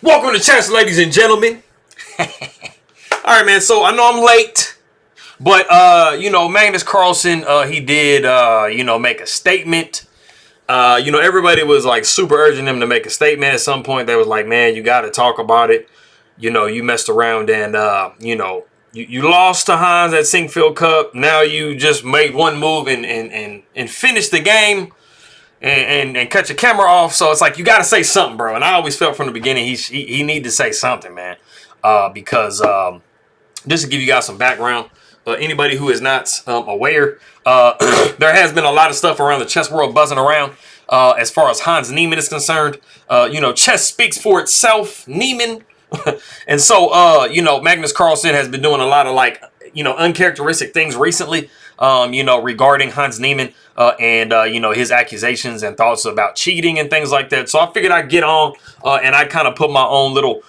Welcome to chess, ladies and gentlemen. All right, man. So I know I'm late, but Magnus Carlsen, he did, make a statement. Everybody was like super urging him to make a statement. At some point, they was like, "Man, you got to talk about it." You messed around and you lost to Hans at SinquefieldCup. Now you just made one move and finished the game. And cut your camera off. So it's like you got to say something, bro. And I always felt from the beginning he needed to say something, man. Because just to give you guys some background, anybody who is not aware, there has been a lot of stuff around the chess world buzzing around as far as Hans Niemann is concerned. Chess speaks for itself, Niemann. And so, Magnus Carlsen has been doing a lot of uncharacteristic things recently, regarding Hans Niemann and his accusations and thoughts about cheating and things like that. So I figured I'd get on and I kind of put my own little,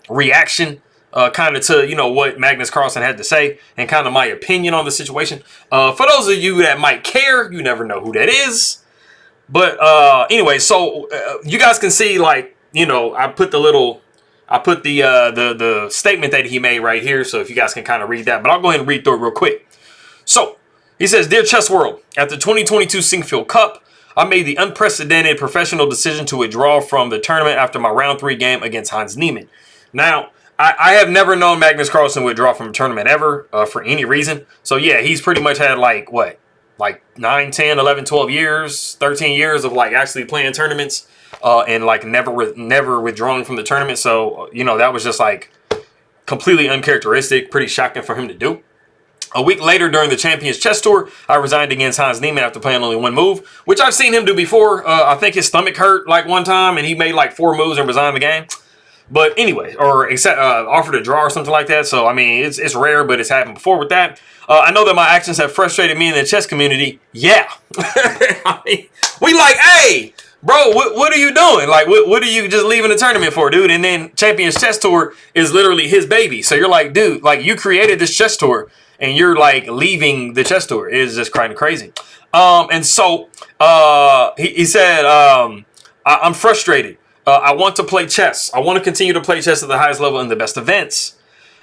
reaction kind of to, what Magnus Carlsen had to say and kind of my opinion on the situation. For those of you that might care, you never know who that is. But anyway, so you guys can see, I put the statement that he made right here, so if you guys can kind of read that. But I'll go ahead and read through it real quick. So, he says, "Dear Chess World, at the 2022 SinquefieldCup, I made the unprecedented professional decision to withdraw from the tournament after my round 3 game against Hans Niemann." Now, I have never known Magnus Carlsen withdraw from a tournament ever for any reason. So, yeah, he's pretty much had, 9, 10, 11, 12 years, 13 years of, actually playing tournaments. And never withdrawing from the tournament. So, that was just completely uncharacteristic, pretty shocking for him to do. A week later, during the Champions Chess Tour, I resigned against Hans Niemann after playing only one move, which I've seen him do before. I think his stomach hurt one time and he made 4 moves and resigned the game. But anyway, or offered a draw or something like that. So, I mean, it's rare, but it's happened before with that. I know that my actions have frustrated me in the chess community. Yeah. I mean, hey, bro, what are you doing? What are you just leaving the tournament for, dude? And then Champions Chess Tour is literally his baby. So you're like, dude, you created this chess tour and you're leaving the chess tour. It is just kind of crazy. And so he said, I'm frustrated. I want to play chess. I want to continue to play chess at the highest level in the best events.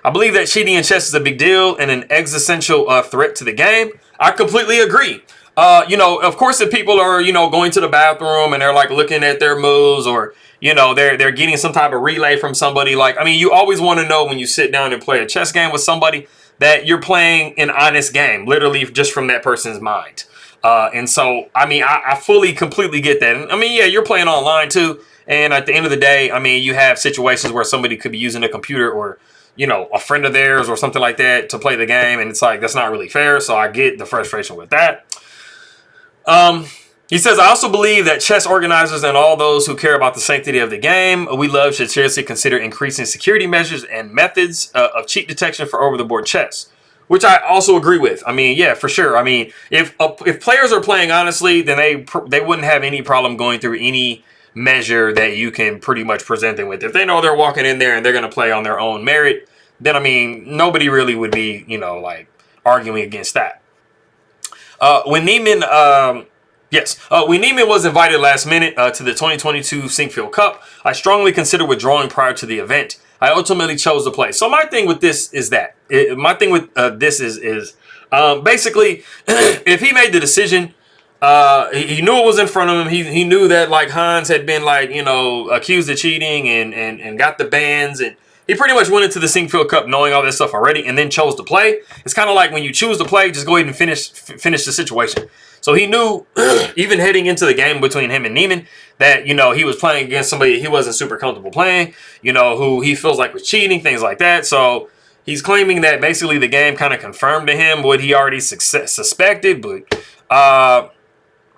I believe that cheating in chess is a big deal and an existential threat to the game. I completely agree. Of course, if people are, going to the bathroom and they're looking at their moves or, they're getting some type of relay from somebody. You always want to know when you sit down and play a chess game with somebody that you're playing an honest game, literally just from that person's mind. And so, I fully, completely get that. And yeah, you're playing online too. And at the end of the day, you have situations where somebody could be using a computer or, a friend of theirs or something like that to play the game. And it's that's not really fair. So I get the frustration with that. He says, I also believe that chess organizers and all those who care about the sanctity of the game should seriously consider increasing security measures and methods of cheat detection for over-the-board chess, which I also agree with. Yeah, for sure. If players are playing honestly, then they wouldn't have any problem going through any measure that you can pretty much present them with. If they know they're walking in there and they're going to play on their own merit, then, nobody really would be, arguing against that. When Niemann was invited last minute to the 2022 SinquefieldCup, I strongly considered withdrawing prior to the event. I ultimately chose to play. So my thing with this is basically, if he made the decision, he knew it was in front of him. He knew that Hans had been accused of cheating and got the bans, and he pretty much went into the SinquefieldCup knowing all this stuff already and then chose to play. It's kind of like when you choose to play, just go ahead and finish the situation. So he knew, even heading into the game between him and Niemann, that, he was playing against somebody he wasn't super comfortable playing, who he feels like was cheating, things like that. So he's claiming that basically the game kind of confirmed to him what he already suspected. But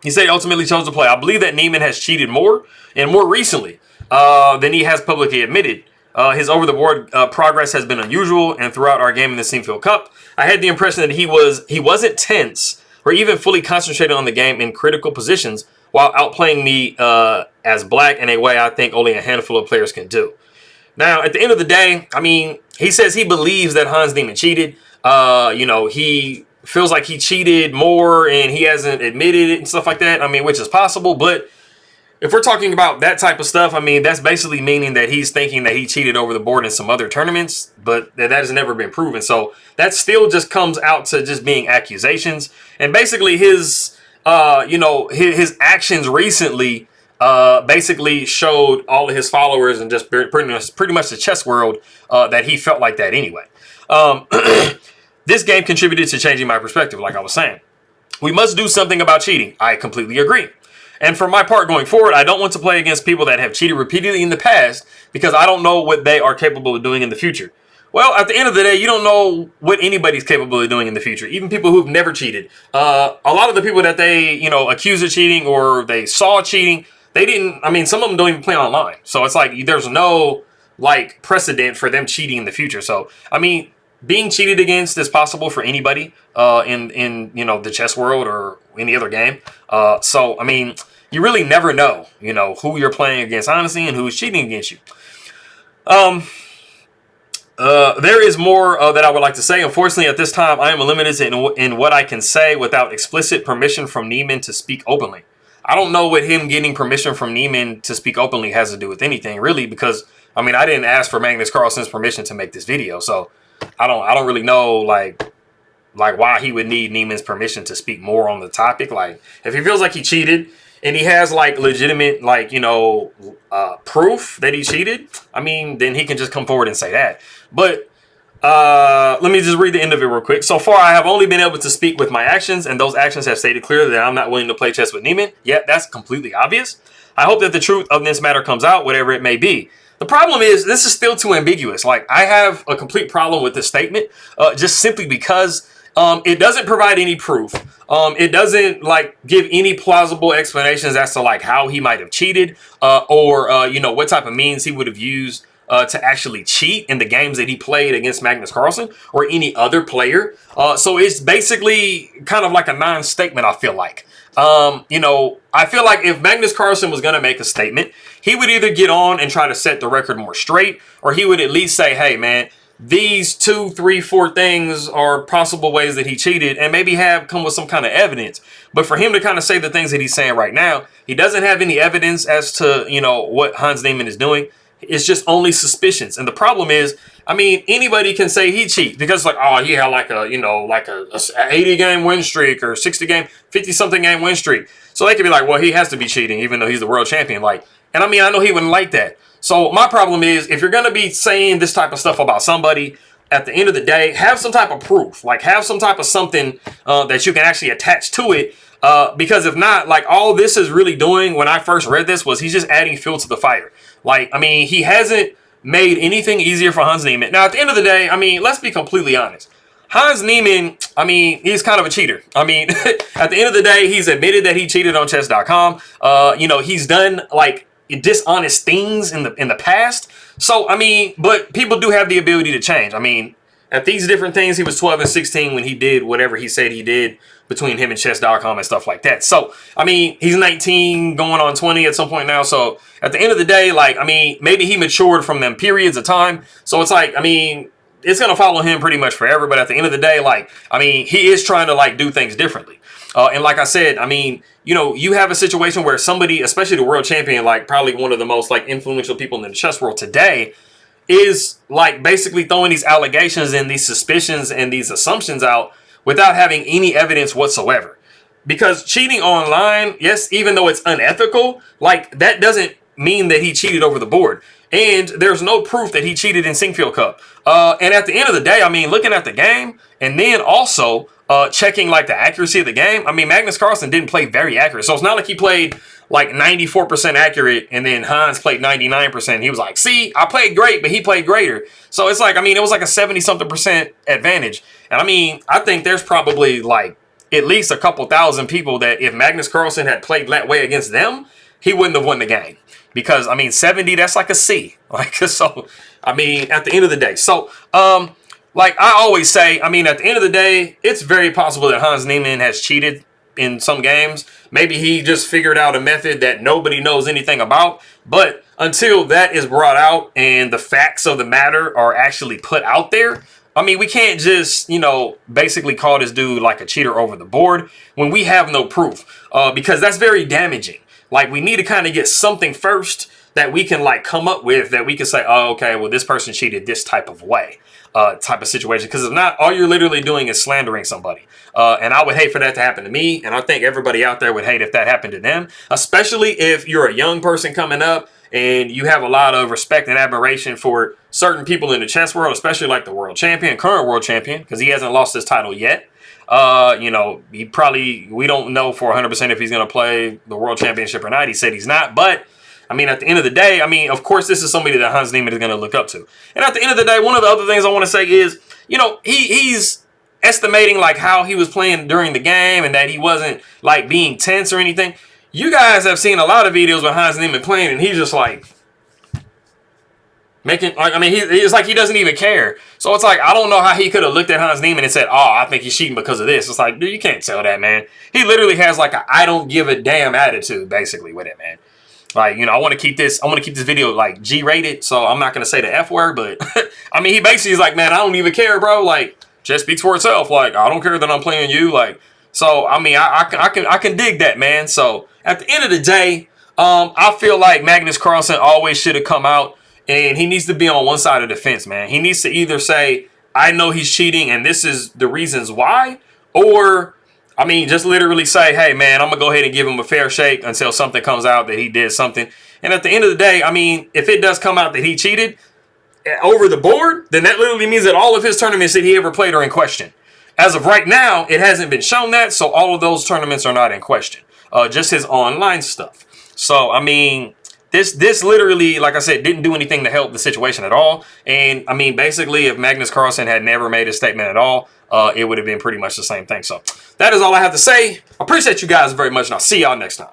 he said he ultimately chose to play. I believe that Niemann has cheated more and more recently than he has publicly admitted. His over-the-board progress has been unusual, and throughout our game in the SinquefieldCup, I had the impression that he wasn't tense or even fully concentrated on the game in critical positions while outplaying me as black in a way I think only a handful of players can do. Now, at the end of the day, he says he believes that Hans Niemann cheated. He feels like he cheated more and he hasn't admitted it and stuff like that. Which is possible, but if we're talking about that type of stuff, I mean, that's basically meaning that he's thinking that he cheated over the board in some other tournaments, but that has never been proven. So that still just comes out to just being accusations. And basically his, his actions recently basically showed all of his followers and just pretty much the chess world that he felt like that anyway. This game contributed to changing my perspective, like I was saying. We must do something about cheating. I completely agree. And for my part going forward, I don't want to play against people that have cheated repeatedly in the past because I don't know what they are capable of doing in the future. Well, at the end of the day, you don't know what anybody's capable of doing in the future. Even people who've never cheated. A lot of the people that they, accuse of cheating or they saw cheating, they didn't. I mean, some of them don't even play online. So it's like there's no precedent for them cheating in the future. So I mean, being cheated against is possible for anybody in the chess world or any other game. So I mean, you really never know who you're playing against honestly and who's cheating against you. There is more that I would like to say. Unfortunately, at this time, I am limited in what I can say without explicit permission from Niemann to speak openly. I don't know what him getting permission from Niemann to speak openly has to do with anything, really, because I mean, I didn't ask for Magnus Carlsen's permission to make this video, so I don't really know like why he would need Niemann's permission to speak more on the topic. Like, if he feels like he cheated and he has like legitimate proof that he cheated, I mean, then he can just come forward and say that. But let me just read the end of it real quick. So far, I have only been able to speak with my actions, and those actions have stated clearly that I'm not willing to play chess with Niemann. Yeah, that's completely obvious. I hope that the truth of this matter comes out, whatever it may be. The problem is, this is still too ambiguous. Like, I have a complete problem with this statement, just simply because it doesn't provide any proof. It doesn't give any plausible explanations as to how he might have cheated, or what type of means he would have used to actually cheat in the games that he played against Magnus Carlsen or any other player. So it's basically kind of like a non-statement, I feel like. I feel like if Magnus Carlsen was going to make a statement, he would either get on and try to set the record more straight, or he would at least say, hey, man, these 2, 3, 4 things are possible ways that he cheated, and maybe have come with some kind of evidence. But for him to kind of say the things that he's saying right now, he doesn't have any evidence as to, what Hans Niemann is doing. It's just only suspicions. And the problem is, I mean, anybody can say he cheats because he had a 80 game win streak or 60 game, 50 something game win streak. So they could be like, well, he has to be cheating even though he's the world champion. And I mean, I know he wouldn't like that. So my problem is, if you're going to be saying this type of stuff about somebody, at the end of the day, have some type of proof, have some type of something that you can actually attach to it. Because if not, all this is really doing when I first read this was he's just adding fuel to the fire. I mean, he hasn't made anything easier for Hans Niemann. Now, at the end of the day, I mean, let's be completely honest. Hans Niemann, I mean, he's kind of a cheater. I mean, at the end of the day, he's admitted that he cheated on chess.com. He's done dishonest things in the past. So, I mean, but people do have the ability to change. I mean, at these different things, he was 12 and 16 when he did whatever he said he did between him and chess.com and stuff like that. So, I mean, he's 19 going on 20 at some point now. So, at the end of the day, I mean, maybe he matured from them periods of time. So, it's I mean, it's going to follow him pretty much forever. But at the end of the day, I mean, he is trying to, do things differently. And like I said, I mean, you have a situation where somebody, especially the world champion, probably one of the most, influential people in the chess world today, is, basically throwing these allegations and these suspicions and these assumptions out without having any evidence whatsoever. Because cheating online, yes, even though it's unethical, that doesn't mean that he cheated over the board. And there's no proof that he cheated in SinquefieldCup. And at the end of the day, I mean, looking at the game and then also checking the accuracy of the game. I mean, Magnus Carlsen didn't play very accurate. So it's not like he played 94% accurate and then Hans played 99%. He was like, see, I played great, but he played greater. So it's I mean, it was a 70-something% advantage. And I mean, I think there's probably at least a couple thousand people that if Magnus Carlsen had played that way against them, he wouldn't have won the game. Because, I mean, 70, that's a C. So, I mean, at the end of the day. So, I always say, I mean, at the end of the day, it's very possible that Hans Niemann has cheated in some games. Maybe he just figured out a method that nobody knows anything about. But until that is brought out and the facts of the matter are actually put out there, I mean, we can't just, basically call this dude a cheater over the board when we have no proof. Because that's very damaging. Like, we need to kind of get something first that we can like come up with that we can say, oh, okay, well, this person cheated this type of way, type of situation. Because if not, all you're literally doing is slandering somebody. And I would hate for that to happen to me. And I think everybody out there would hate if that happened to them, especially if you're a young person coming up and you have a lot of respect and admiration for certain people in the chess world, especially like the world champion, current world champion, because he hasn't lost his title yet. You know, we don't know for 100% if he's going to play the world championship or not. He said he's not, but I mean, at the end of the day, I mean, of course, this is somebody that Hans Niemann is going to look up to. And at the end of the day, one of the other things I want to say is, you know, he's estimating like how he was playing during the game and that he wasn't like being tense or anything. You guys have seen a lot of videos with Hans Niemann playing, and he's just like making, like, I mean, it's like he doesn't even care. So it's like, I don't know how he could have looked at Hans Niemann and said, oh, I think he's cheating because of this. It's like, dude, you can't tell that, man. He literally has like a I don't give a damn attitude basically with it, man. Like, you know, I want to keep this video like G-rated, so I'm not going to say the F word, but I mean, he basically is like, man, I don't even care, bro. Like, just speaks for itself. Like, I don't care that I'm playing you. Like, so, I mean, I can dig that, man. So, at the end of the day, I feel like Magnus Carlsen always should have come out, and he needs to be on one side of the fence, man. He needs to either say, I know he's cheating, and this is the reasons why, or I mean, just literally say, hey, man, I'm going to go ahead and give him a fair shake until something comes out that he did something. And at the end of the day, I mean, if it does come out that he cheated over the board, then that literally means that all of his tournaments that he ever played are in question. As of right now, it hasn't been shown that, so all of those tournaments are not in question. Just his online stuff. So, I mean, this literally, like I said, didn't do anything to help the situation at all. And, I mean, basically, if Magnus Carlsen had never made a statement at all, it would have been pretty much the same thing. So that is all I have to say. I appreciate you guys very much, and I'll see y'all next time.